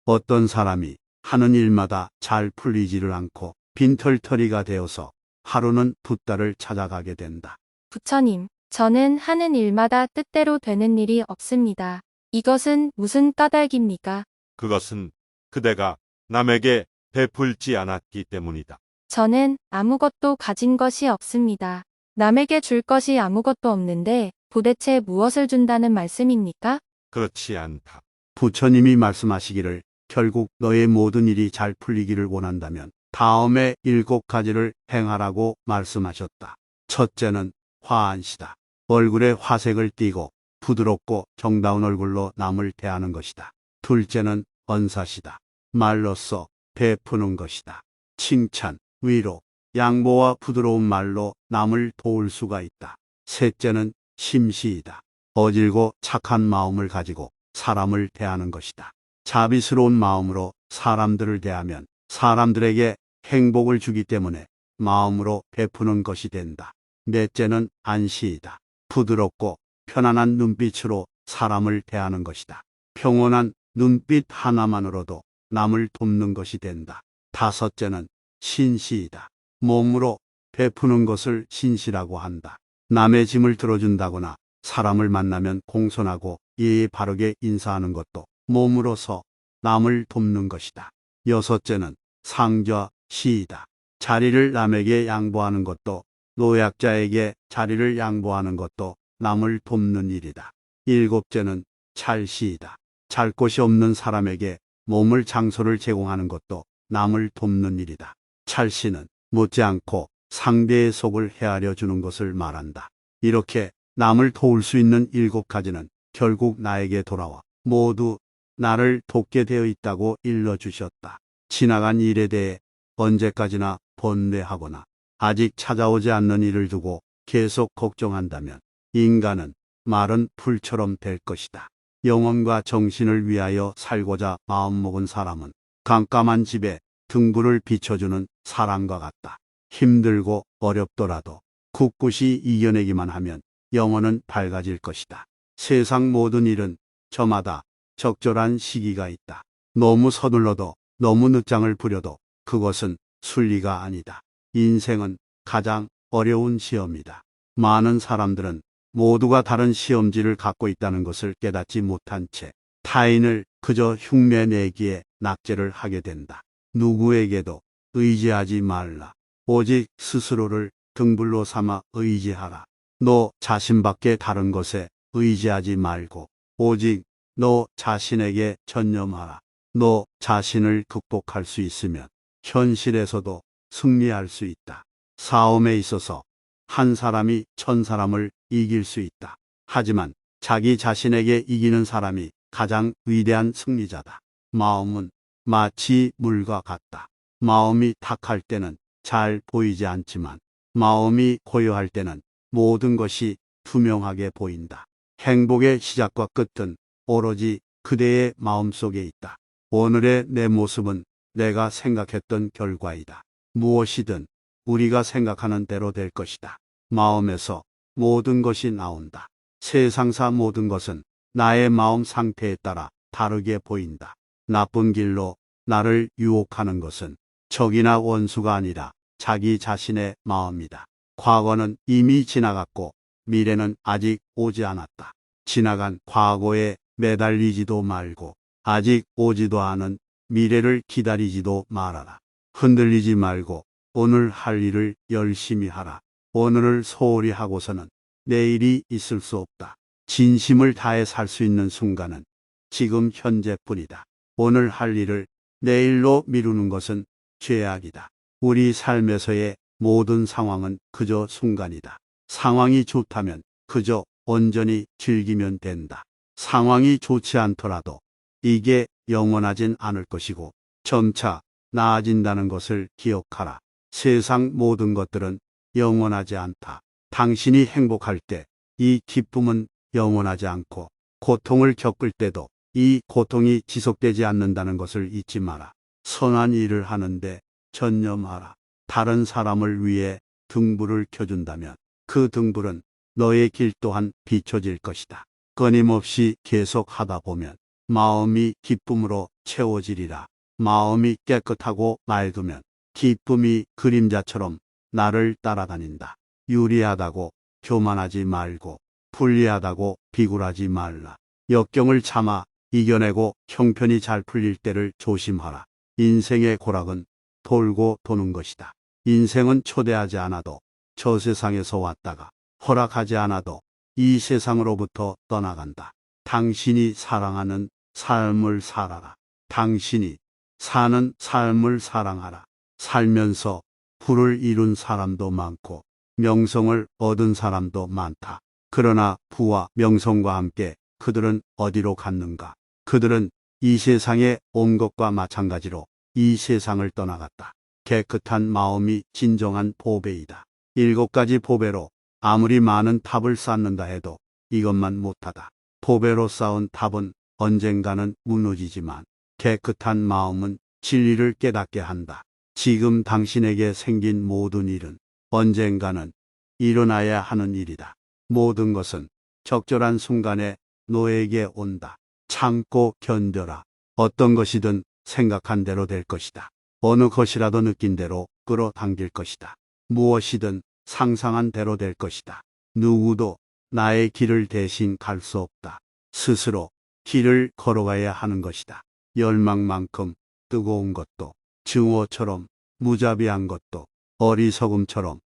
어떤 사람이 하는 일마다 잘 풀리지를 않고 빈털터리가 되어서 하루는 붓다를 찾아가게 된다. 부처님, 저는 하는 일마다 뜻대로 되는 일이 없습니다. 이것은 무슨 까닭입니까? 그것은 그대가 남에게 베풀지 않았기 때문이다. 저는 아무것도 가진 것이 없습니다. 남에게 줄 것이 아무것도 없는데 도대체 무엇을 준다는 말씀입니까? 그렇지 않다. 부처님이 말씀하시기를 결국 너의 모든 일이 잘 풀리기를 원한다면 다음에 7가지를 행하라고 말씀하셨다. 첫째는 화안시다. 얼굴에 화색을 띠고 부드럽고 정다운 얼굴로 남을 대하는 것이다. 둘째는 언사시다. 말로써 베푸는 것이다. 칭찬, 위로, 양보와 부드러운 말로 남을 도울 수가 있다. 셋째는 심시이다. 어질고 착한 마음을 가지고 사람을 대하는 것이다. 자비스러운 마음으로 사람들을 대하면 사람들에게 행복을 주기 때문에 마음으로 베푸는 것이 된다. 넷째는 안시이다. 부드럽고 편안한 눈빛으로 사람을 대하는 것이다. 평온한 눈빛 하나만으로도 남을 돕는 것이 된다. 다섯째는 신시이다. 몸으로 베푸는 것을 신시라고 한다. 남의 짐을 들어준다거나 사람을 만나면 공손하고 예의 바르게 인사하는 것도 몸으로서 남을 돕는 것이다. 여섯째는 상좌시이다. 자리를 남에게 양보하는 것도 노약자에게 자리를 양보하는 것도 남을 돕는 일이다. 일곱째는 찰시이다. 잘 곳이 없는 사람에게 몸을 장소를 제공하는 것도 남을 돕는 일이다. 찰시는 묻지 않고 상대의 속을 헤아려 주는 것을 말한다. 이렇게 남을 도울 수 있는 7가지는 결국 나에게 돌아와 모두 나를 돕게 되어 있다고 일러주셨다. 지나간 일에 대해 언제까지나 번뇌하거나 아직 찾아오지 않는 일을 두고 계속 걱정한다면 인간은 마른 풀처럼 될 것이다. 영혼과 정신을 위하여 살고자 마음먹은 사람은 깜깜한 집에 등불을 비춰주는 사람과 같다. 힘들고 어렵더라도 굳굳이 이겨내기만 하면 영혼은 밝아질 것이다. 세상 모든 일은 저마다 적절한 시기가 있다. 너무 서둘러도 너무 늦장을 부려도 그것은 순리가 아니다. 인생은 가장 어려운 시험이다. 많은 사람들은 모두가 다른 시험지를 갖고 있다는 것을 깨닫지 못한 채 타인을 그저 흉내내기에 낙제를 하게 된다. 누구에게도 의지하지 말라. 오직 스스로를 등불로 삼아 의지하라. 너 자신밖에 다른 것에 의지하지 말고 오직 너 자신에게 전념하라. 너 자신을 극복할 수 있으면 현실에서도 승리할 수 있다. 싸움에 있어서 한 사람이 1000사람을 이길 수 있다. 하지만 자기 자신에게 이기는 사람이 가장 위대한 승리자다. 마음은 마치 물과 같다. 마음이 탁할 때는 잘 보이지 않지만 마음이 고요할 때는 모든 것이 투명하게 보인다. 행복의 시작과 끝은 오로지 그대의 마음속에 있다. 오늘의 내 모습은 내가 생각했던 결과이다. 무엇이든 우리가 생각하는 대로 될 것이다. 마음에서 모든 것이 나온다. 세상사 모든 것은 나의 마음 상태에 따라 다르게 보인다. 나쁜 길로 나를 유혹하는 것은 적이나 원수가 아니라 자기 자신의 마음이다. 과거는 이미 지나갔고 미래는 아직 오지 않았다. 지나간 과거에 매달리지도 말고 아직 오지도 않은 미래를 기다리지도 말아라. 흔들리지 말고 오늘 할 일을 열심히 하라. 오늘을 소홀히 하고서는 내일이 있을 수 없다. 진심을 다해 살 수 있는 순간은 지금 현재뿐이다. 오늘 할 일을 내일로 미루는 것은 죄악이다. 우리 삶에서의 모든 상황은 그저 순간이다. 상황이 좋다면 그저 온전히 즐기면 된다. 상황이 좋지 않더라도 이게 영원하진 않을 것이고 점차 나아진다는 것을 기억하라. 세상 모든 것들은 영원하지 않다. 당신이 행복할 때 이 기쁨은 영원하지 않고 고통을 겪을 때도 이 고통이 지속되지 않는다는 것을 잊지 마라. 선한 일을 하는데 전념하라. 다른 사람을 위해 등불을 켜준다면 그 등불은 너의 길 또한 비춰질 것이다. 끊임없이 계속 하다 보면 마음이 기쁨으로 채워지리라. 마음이 깨끗하고 맑으면 기쁨이 그림자처럼 나를 따라다닌다. 유리하다고 교만하지 말고 불리하다고 비굴하지 말라. 역경을 참아 이겨내고 형편이 잘 풀릴 때를 조심하라. 인생의 고락은 돌고 도는 것이다. 인생은 초대하지 않아도 저 세상에서 왔다가 허락하지 않아도 이 세상으로부터 떠나간다. 당신이 사랑하는 삶을 살아라. 당신이 사는 삶을 사랑하라. 살면서 부를 이룬 사람도 많고 명성을 얻은 사람도 많다. 그러나 부와 명성과 함께 그들은 어디로 갔는가? 그들은 이 세상에 온 것과 마찬가지로 이 세상을 떠나갔다. 깨끗한 마음이 진정한 보배이다. 7가지 보배로 아무리 많은 탑을 쌓는다 해도 이것만 못하다. 보배로 쌓은 탑은 언젠가는 무너지지만 깨끗한 마음은 진리를 깨닫게 한다. 지금 당신에게 생긴 모든 일은 언젠가는 일어나야 하는 일이다. 모든 것은 적절한 순간에 너에게 온다. 참고 견뎌라. 어떤 것이든 생각한 대로 될 것이다. 어느 것이라도 느낀 대로 끌어당길 것이다. 무엇이든 상상한 대로 될 것이다. 누구도 나의 길을 대신 갈 수 없다. 스스로 길을 걸어가야 하는 것이다. 열망만큼 뜨거운 것도, 증오처럼 무자비한 것도, 어리석음처럼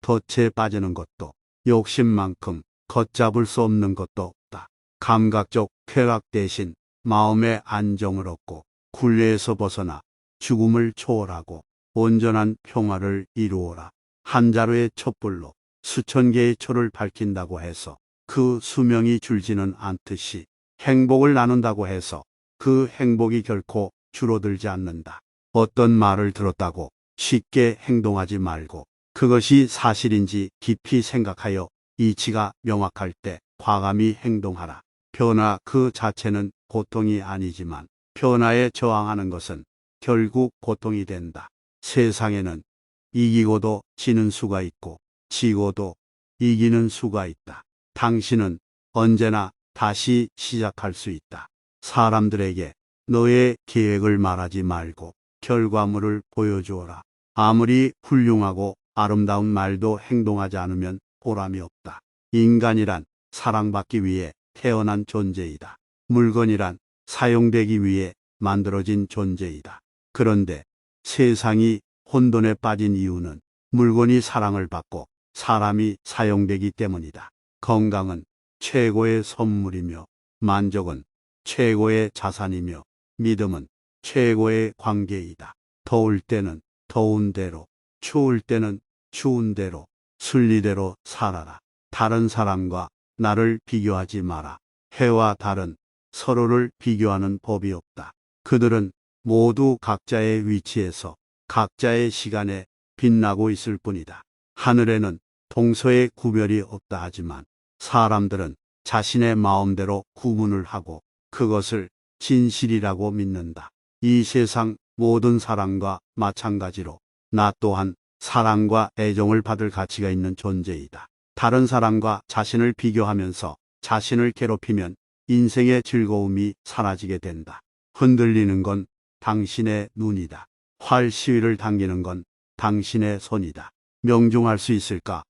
덫에 빠지는 것도, 욕심만큼 걷잡을 수 없는 것도 없다. 감각적 쾌락 대신 마음의 안정을 얻고 굴레에서 벗어나 죽음을 초월하고 온전한 평화를 이루어라. 한 자루의 촛불로 수천 개의 초를 밝힌다고 해서 그 수명이 줄지는 않듯이 행복을 나눈다고 해서 그 행복이 결코 줄어들지 않는다. 어떤 말을 들었다고 쉽게 행동하지 말고 그것이 사실인지 깊이 생각하여 이치가 명확할 때 과감히 행동하라. 변화 그 자체는 고통이 아니지만 변화에 저항하는 것은 결국 고통이 된다. 세상에는 이기고도 지는 수가 있고 지고도 이기는 수가 있다. 당신은 언제나 다시 시작할 수 있다. 사람들에게 너의 계획을 말하지 말고 결과물을 보여주어라. 아무리 훌륭하고 아름다운 말도 행동하지 않으면 보람이 없다. 인간이란 사랑받기 위해 태어난 존재이다. 물건이란 사용되기 위해 만들어진 존재이다. 그런데 세상이 혼돈에 빠진 이유는 물건이 사랑을 받고 사람이 사용되기 때문이다. 건강은 최고의 선물이며 만족은 최고의 자산이며 믿음은 최고의 관계이다. 더울 때는 더운 대로, 추울 때는 추운 대로, 순리대로 살아라. 다른 사람과 나를 비교하지 마라. 해와 달은 서로를 비교하는 법이 없다. 그들은 모두 각자의 위치에서 각자의 시간에 빛나고 있을 뿐이다. 하늘에는 동서의 구별이 없다 하지만 사람들은 자신의 마음대로 구분을 하고 그것을 진실이라고 믿는다. 이 세상 모든 사람과 마찬가지로 나 또한 사랑과 애정을 받을 가치가 있는 존재이다. 다른 사람과 자신을 비교하면서 자신을 괴롭히면 인생의 즐거움이 사라지게 된다. 흔들리는 건 당신의 눈이다. 활 시위를 당기는 건 당신의 손이다. 명중할 수 있을까?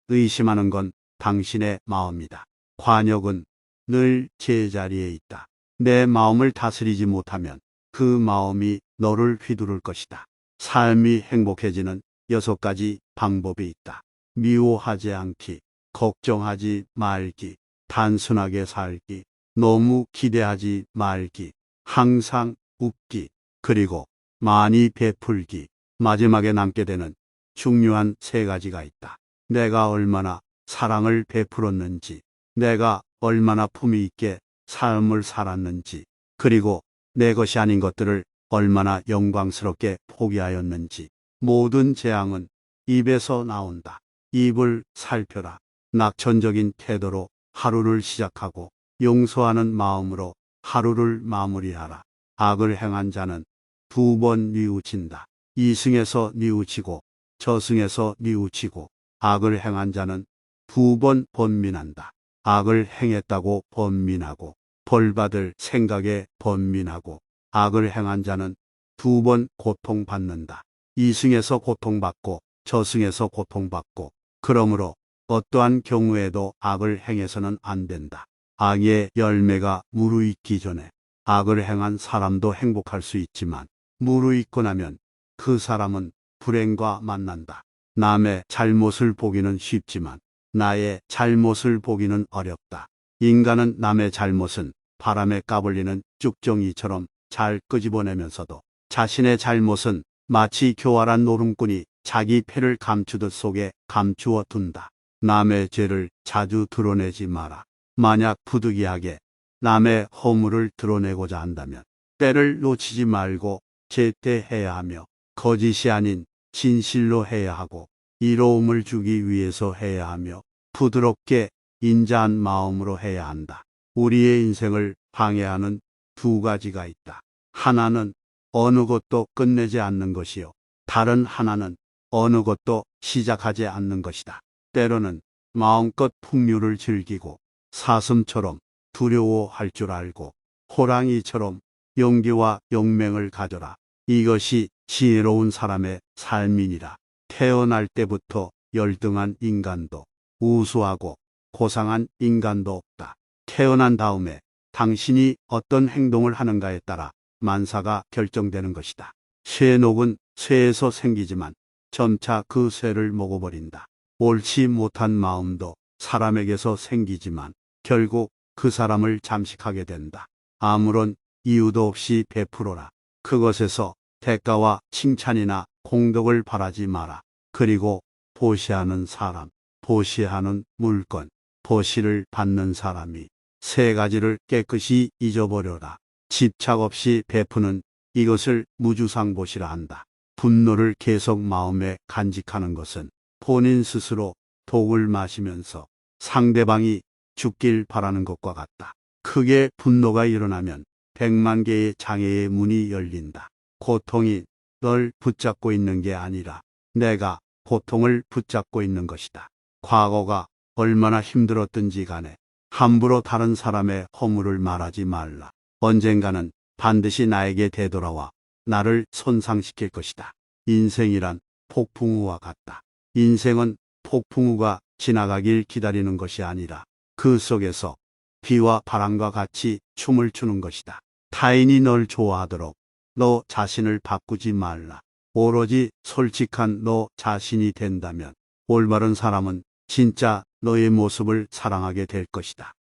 의심하는 건 당신의 마음이다. 관역은 늘 제자리에 있다. 내 마음을 다스리지 못하면 그 마음이 너를 휘두를 것이다. 삶이 행복해지는 6가지 방법이 있다. 미워하지 않기, 걱정하지 말기, 단순하게 살기, 너무 기대하지 말기, 항상 웃기, 그리고 많이 베풀기. 마지막에 남게 되는 중요한 3가지가 있다. 내가 얼마나 사랑을 베풀었는지, 내가 얼마나 품위 있게 삶을 살았는지, 그리고 내 것이 아닌 것들을 얼마나 영광스럽게 포기하였는지. 모든 재앙은 입에서 나온다. 입을 살펴라. 낙천적인 태도로 하루를 시작하고 용서하는 마음으로 하루를 마무리하라. 악을 행한 자는 2번 뉘우친다. 이승에서 뉘우치고 저승에서 뉘우치고 악을 행한 자는 2번 번민한다. 악을 행했다고 번민하고 벌받을 생각에 번민하고 악을 행한 자는 2번 고통받는다. 이승에서 고통받고 저승에서 고통받고 그러므로 어떠한 경우에도 악을 행해서는 안 된다. 악의 열매가 무르익기 전에 악을 행한 사람도 행복할 수 있지만 무르익고 나면 그 사람은 불행과 만난다. 남의 잘못을 보기는 쉽지만 나의 잘못을 보기는 어렵다. 인간은 남의 잘못은 바람에 까불리는 쭉정이처럼 잘 끄집어내면서도 자신의 잘못은 마치 교활한 노름꾼이 자기 패를 감추듯 속에 감추어 둔다. 남의 죄를 자주 드러내지 마라. 만약 부득이하게 남의 허물을 드러내고자 한다면 때를 놓치지 말고 제때해야 하며 거짓이 아닌 진실로 해야 하고 이로움을 주기 위해서 해야 하며 부드럽게 인자한 마음으로 해야 한다. 우리의 인생을 방해하는 2가지가 있다. 하나는 어느 것도 끝내지 않는 것이요. 다른 하나는 어느 것도 시작하지 않는 것이다. 때로는 마음껏 풍류를 즐기고 사슴처럼 두려워할 줄 알고 호랑이처럼 용기와 용맹을 가져라. 이것이 지혜로운 사람의 삶이니라. 태어날 때부터 열등한 인간도 우수하고 고상한 인간도 없다. 태어난 다음에 당신이 어떤 행동을 하는가에 따라 만사가 결정되는 것이다. 쇠녹은 쇠에서 생기지만 점차 그 쇠를 먹어버린다. 옳지 못한 마음도 사람에게서 생기지만 결국 그 사람을 잠식하게 된다. 아무런 이유도 없이 베풀어라. 그것에서 대가와 칭찬이나 공덕을 바라지 마라. 그리고 보시하는 사람, 보시하는 물건, 보시를 받는 사람이 3가지를 깨끗이 잊어버려라. 집착 없이 베푸는 이것을 무주상보시라 한다. 분노를 계속 마음에 간직하는 것은 본인 스스로 독을 마시면서 상대방이 죽길 바라는 것과 같다. 크게 분노가 일어나면 100만 개의 장애의 문이 열린다. 고통이 널 붙잡고 있는 게 아니라 내가 고통을 붙잡고 있는 것이다. 과거가 얼마나 힘들었든지 간에 함부로 다른 사람의 허물을 말하지 말라. 언젠가는 반드시 나에게 되돌아와 나를 손상시킬 것이다. 인생이란 폭풍우와 같다. 인생은 폭풍우가 지나가길 기다리는 것이 아니라 그 속에서 비와 바람과 같이 춤을 추는 것이다. 타인이 널 좋아하도록 너 자신을 바꾸지 말라. 오로지 솔직한 너 자신이 된다면 올바른 사람은 진짜 너의 모습을 사랑하게 될 것이다.